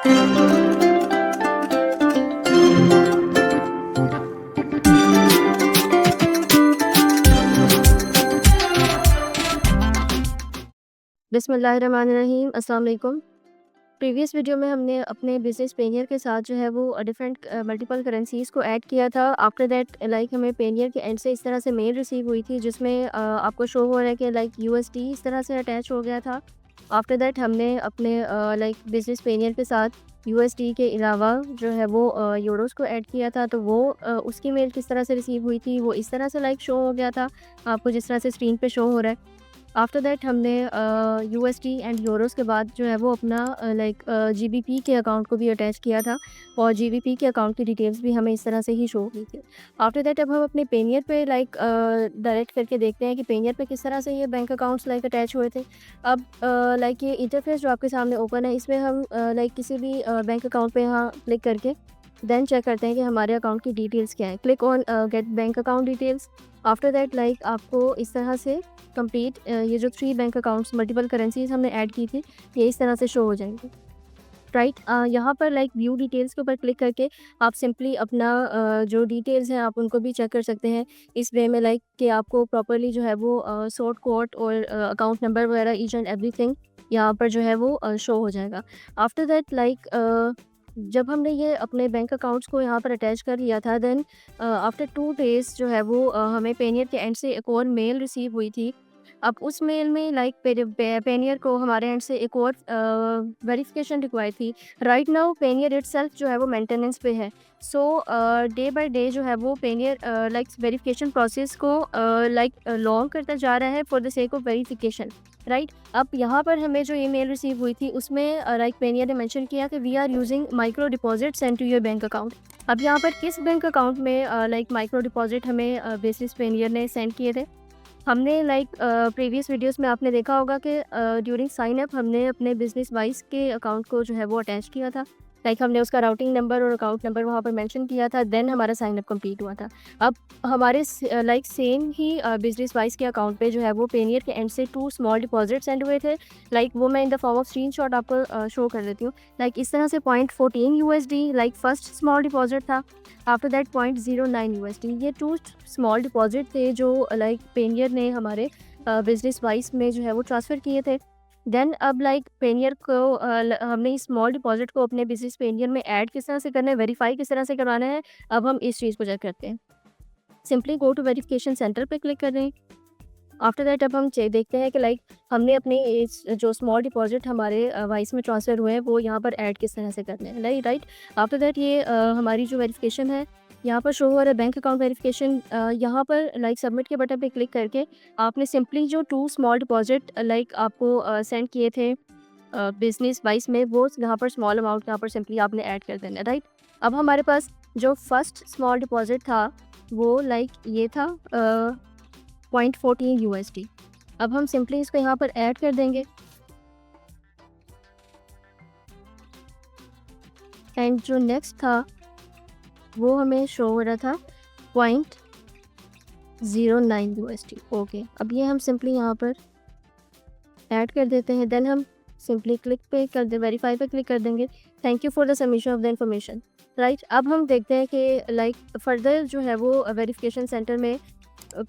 बिस्मिल्लाहिर्रहमानिर्रहीम, अस्सलाम वालेकुम। प्रीवियस वीडियो में हमने अपने बिज़नेस पेनियर के साथ जो है वो डिफरेंट मल्टीपल करेंसीज़ को ऐड किया था। आफ्टर दैट लाइक हमें पेनियर के एंड से इस तरह से मेल रिसीव हुई थी जिसमें आपको शो हो रहा है कि लाइक यूएसडी इस तरह से अटैच हो गया था। आफ्टर दैट हमने अपने लाइक बिज़नेस पेनियर के साथ यूएसडी के अलावा जो है वो यूरोज़ को ऐड किया था, तो वो उसकी मेल किस तरह से रिसीव हुई थी वो इस तरह से लाइक शो हो गया था, आपको जिस तरह से स्क्रीन पे शो हो रहा है। आफ्टर दैट हमने यूएसडी एंड यूरोज़ के बाद जो है वो अपना लाइक जीबीपी के अकाउंट को भी अटैच किया था और जीबीपी के अकाउंट की डिटेल्स भी हमें इस तरह से ही शो हुई थी। आफ्टर दैट अब हम अपने पेनियर पे लाइक डायरेक्ट करके देखते हैं कि पेनियर पे किस तरह से ये बैंक अकाउंट्स लाइक अटैच हुए थे। अब लाइक ये इंटरफेस जो आपके सामने ओपन है, इसमें हम लाइक किसी भी बैंक अकाउंट पे यहाँ क्लिक करके देन चेक करते हैं कि हमारे अकाउंट की डिटेल्स क्या है। Click on gate bank account details. After that like आपको इस तरह से कंप्लीट ये जो 3 बैंक अकाउंट्स मल्टीपल करेंसीज हमने ऐड की थी, ये इस तरह से शो हो जाएंगे, राइट। यहाँ पर लाइक व्यू डिटेल्स के ऊपर क्लिक करके आप सिंपली अपना जो डिटेल्स हैं आप उनको भी चेक कर सकते हैं इस वे में, लाइक कि आपको प्रॉपरली जो है वो सोर्ट कोड और अकाउंट नंबर वगैरह ईच एंड एवरीथिंग यहाँ पर जो है वो शो हो जाएगा। आफ्टर दैट लाइक जब हमने ये अपने बैंक अकाउंट्स को यहाँ पर अटैच कर लिया था, देन आफ्टर 2 डेज़ जो है वो हमें पेनियर के एंड से एक और मेल रिसीव हुई थी। अब उस मेल में लाइक पेनियर को हमारे एंड से एक और वेरिफिकेशन रिक्वायर्ड थी। राइट नाउ पेनियर इटसेल्फ जो है वो मेंटेनेंस पे है, सो डे बाय डे जो है वो पेनियर लाइक वेरिफिकेशन प्रोसेस को लाइक लॉन्ग करता जा रहा है for the sake of verification, right. अब यहाँ पर हमें जो ईमेल रिसीव हुई थी उसमें लाइक पेनियर ने मेंशन किया कि we are using micro deposit send to your bank account. अब यहाँ पर किस बैंक अकाउंट में लाइक माइक्रो डिपॉजिट हमें बेसिस पेनियर ने सेंड किए थे। हमने लाइक प्रीवियस वीडियोस में आपने देखा होगा कि ड्यूरिंग साइन अप हमने अपने बिजनेस वाइज के अकाउंट को जो है वो अटैच किया था, लाइक हमने उसका राउटिंग नंबर और अकाउंट नंबर वहाँ पर मेंशन किया था, देन हमारा साइन अप कंप्लीट हुआ था। अब हमारे लाइक सेम ही बिजनेस वाइज के अकाउंट पे जो है वो पेनियर के एंड से 2 स्मॉल डिपॉजिट सेंड हुए थे, लाइक वो मैं in the form of screenshot आपको शो कर देती हूँ। लाइक इस तरह से 0.14 USD like first small deposit था। आफ्टर दैट 0.09 यूएसडी, ये 2 स्मॉल डिपॉजिट थे जो लाइक पेनियर ने हमारे बिजनेस वाइज में जो है वो ट्रांसफ़र किए थे। देन अब लाइक पेनियर को हमने इस स्मॉल डिपॉजिट को अपने बिजनेस पेनियर में ऐड किस तरह से करना है, वेरीफाई किस तरह से करवाना है, अब हम इस चीज़ को चेक करते हैं। Simply go to verification center पे क्लिक कर रहे हैं। आफ्टर दैट अब हम देखते हैं कि लाइक हमने अपने इस जो स्मॉल डिपॉजिट हमारे वाइस में ट्रांसफ़र हुए हैं वो यहाँ पर ऐड किस तरह से करने हैं, राइट। आफ्टर दैट ये हमारी जो वेरिफिकेशन है यहाँ पर शो हो रहा है बैंक अकाउंट वेरिफिकेशन। यहाँ पर लाइक सबमिट के बटन पे क्लिक करके आपने सिंपली जो 2 स्मॉल डिपॉजिट लाइक आपको सेंड किए थे बिजनेस वाइस में, वो यहाँ पर स्मॉल अमाउंट यहाँ पर सिंपली आपने ऐड कर देना, राइट। अब हमारे पास जो फर्स्ट स्मॉल डिपॉजिट था वो लाइक ये था 0.14 यूएसडी। अब हम सिंपली इसको यहाँ पर ऐड कर देंगे एंड जो नेक्स्ट था वो हमें शो हो रहा था 0.09 यूएसडी। ओके, अब ये हम सिंपली यहाँ पर ऐड कर देते हैं, देन हम सिंपली क्लिक पे कर दे वेरीफाई पे क्लिक कर देंगे। Thank you for the submission of the information, right. अब हम देखते हैं कि लाइक फर्दर जो है वो वेरिफिकेशन सेंटर में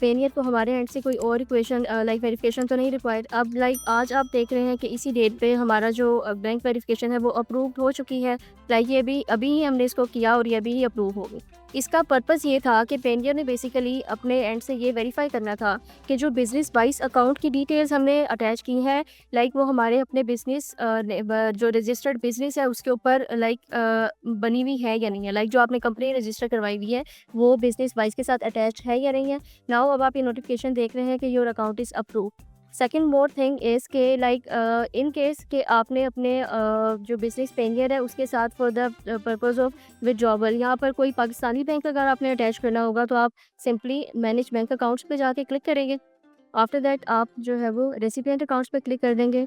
पेनियर को हमारे एंड से कोई और इक्वेशन लाइक वेरिफिकेशन तो नहीं रिक्वायर्ड। अब लाइक आज आप देख रहे हैं कि इसी डेट पे हमारा जो बैंक वेरिफिकेशन है वो अप्रूव्ड हो चुकी है, लाइक ये भी अभी ही हमने इसको किया और ये अभी ही अप्रूव हो गई। इसका पर्पस ये था कि पेनियर ने बेसिकली अपने एंड से ये वेरीफाई करना था कि जो बिज़नेस वाइज अकाउंट की डिटेल्स हमने अटैच की हैं, लाइक वो हमारे अपने बिज़नेस जो रजिस्टर्ड बिज़नेस है उसके ऊपर लाइक बनी हुई है या नहीं है, लाइक जो आपने कंपनी रजिस्टर करवाई हुई है वो बिज़नेस वाइज के साथ अटैच है या नहीं है। नाउ अब आप ये नोटिफिकेशन देख रहे हैं कि your account is approve. Second more thing is के लाइक इन केस कि आपने अपने जो बिज़नेस पेनियर है उसके साथ for the purpose of withdrawal यहाँ पर कोई पाकिस्तानी बैंक अगर आपने अटैच करना होगा तो आप सिंपली मैनेज बैंक अकाउंट्स पे जाके क्लिक करेंगे। आफ्टर दैट आप जो है वो रेसिपिएंट अकाउंट्स पे क्लिक कर देंगे।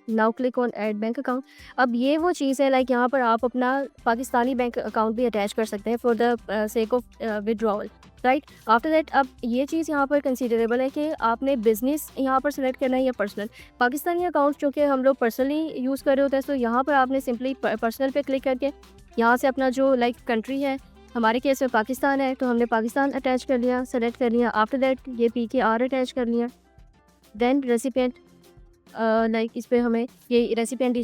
Now click on add bank account. अब ये वो चीज़ है लाइक यहाँ पर आप अपना पाकिस्तानी बैंक अकाउंट भी अटैच कर सकते हैं for the sake of withdrawal, right. After that अब ये चीज़ यहाँ पर कंसीडरेबल है कि आपने बिज़नेस यहाँ पर सेलेक्ट करना है या पर्सनल। पाकिस्तानी अकाउंट जो कि हम लोग पर्सनली यूज़ कर रहे होते हैं, तो यहाँ पर आपने सिंपली पर्सनल पे क्लिक करके यहाँ से अपना जो लाइक कंट्री है, हमारे केस में पाकिस्तान है, तो हमने पाकिस्तान अटैच कर लिया, सेलेक्ट कर लिया। आफ्टर दैट ये PKR अटैच कर लिया। देन रेसिपिएंट लाइक इस पे हमें ये रेसिपिएंट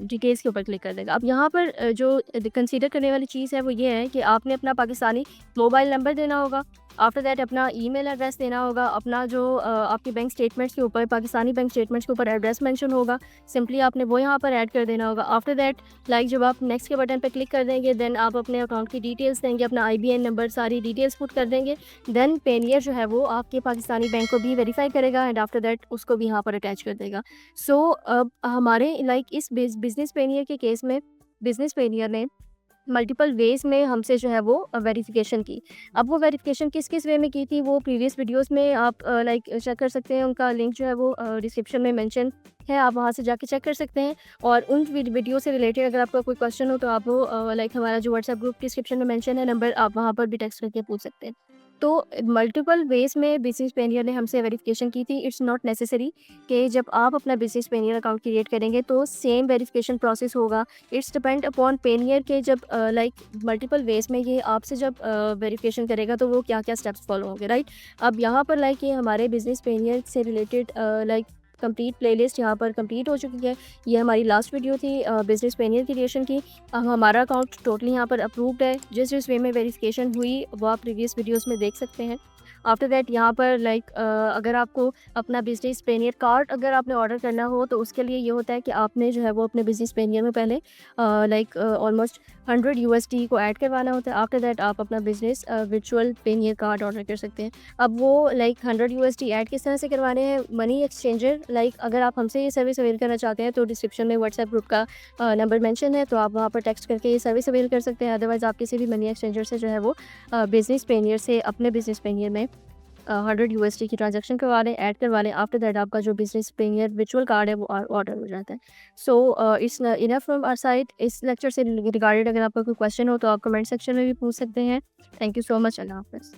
डिटेल्स के ऊपर क्लिक कर देगा। अब यहाँ पर जो कंसीडर करने वाली चीज़ है वो ये है कि आपने अपना पाकिस्तानी मोबाइल नंबर देना होगा। आफ्टर दैट अपना ईमेल एड्रेस देना होगा। अपना जो आपके बैंक स्टेटमेंट्स के ऊपर, पाकिस्तानी बैंक स्टेटमेंट्स के ऊपर एड्रेस मेंशन होगा, सिंपली आपने वो यहाँ पर ऐड कर देना होगा। आफ्टर दैट लाइक जब आप नेक्स्ट के बटन पर क्लिक कर देंगे, देन आप अपने अकाउंट की डिटेल्स देंगे, अपना IBN नंबर, सारी डिटेल्स पुट कर देंगे। देन पेनियर जो है वो आपके पाकिस्तानी बैंक को भी वेरीफाई करेगा एंड आफ्टर दैट उसको भी यहाँ पर अटैच कर देगा। सो अब हमारे लाइक इस बिजनेस पेनियर के केस में बिजनेस पेनियर ने मल्टीपल वेज में हमसे जो है वो वेरिफिकेशन की। अब वो वेरिफिकेशन किस किस वे में की थी वो प्रीवियस वीडियोस में आप लाइक चेक कर सकते हैं। उनका लिंक जो है वो डिस्क्रिप्शन में मेंशन है, आप वहाँ से जाके चेक कर सकते हैं। और उन वीडियो से रिलेटेड अगर आपका कोई क्वेश्चन हो तो आप वो लाइक हमारा जो व्हाट्सएप ग्रुप डिस्क्रिप्शन में मेंशन है नंबर, आप वहाँ पर भी टेक्स्ट करके पूछ सकते हैं। तो मल्टीपल वेज में बिजनेस पेनियर ने हमसे वेरिफिकेशन की थी। इट्स नॉट नेसेसरी कि जब आप अपना बिजनेस पेनियर अकाउंट क्रिएट करेंगे तो सेम वेरिफिकेशन प्रोसेस होगा। इट्स डिपेंड अपॉन पेनियर के जब लाइक मल्टीपल वेज में ये आपसे जब वेरिफिकेशन करेगा तो वो क्या क्या स्टेप्स फॉलो होंगे, राइट। अब यहाँ पर लाइक ये हमारे बिजनेस पेनियर से रिलेटेड लाइक कंप्लीट प्लेलिस्ट यहाँ पर कंप्लीट हो चुकी है। ये हमारी लास्ट वीडियो थी बिजनेस पेनियर क्रिएशन की। हमारा अकाउंट टोटली यहाँ पर अप्रूव्ड है। जिस जिस वे में वेरिफिकेशन हुई वो आप प्रीवियस वीडियोस में देख सकते हैं। आफ्टर दैट यहाँ पर लाइक अगर आपको अपना बिजनेस पेनियर कार्ड अगर आपने ऑर्डर करना हो तो उसके लिए ये होता है कि आपने जो है वो अपने बिजनेस पेनियर में पहले लाइक ऑलमोस्ट 100 USD को ऐड करवाना होता है। आफ्टर दैट आप अपना business virtual Payeer card order कर सकते हैं। अब वो लाइक 100 USD ऐड किस तरह से करवाने हैं, मनी एक्सचेंजर लाइक अगर आप हमसे ये सर्विस अवेल करना चाहते हैं तो डिस्क्रिप्शन में व्हाट्सएप ग्रुप का नंबर मेंशन है, तो आप वहाँ पर टेक्स्ट करके ये सर्विस अवेल कर सकते हैं। अदरवाइज़ आप किसी भी मनी एक्सचेंजर से जो है वो बिजनेस पेनियर से अपने बिजनेस पेनियर में 100 USD की ट्रांजैक्शन करवा लें, ऐड करवा लें। आफ्टर दैट आपका जो बिजनेस पेनियर वर्चुअल कार्ड है वो ऑर्डर हो जाता है। So it's enough from our side. इस लेक्चर से रिगार्डेड अगर आपका कोई क्वेश्चन हो तो आप कमेंट सेक्शन में भी पूछ सकते हैं। Thank you so much. अल्लाह हाफ़िज़।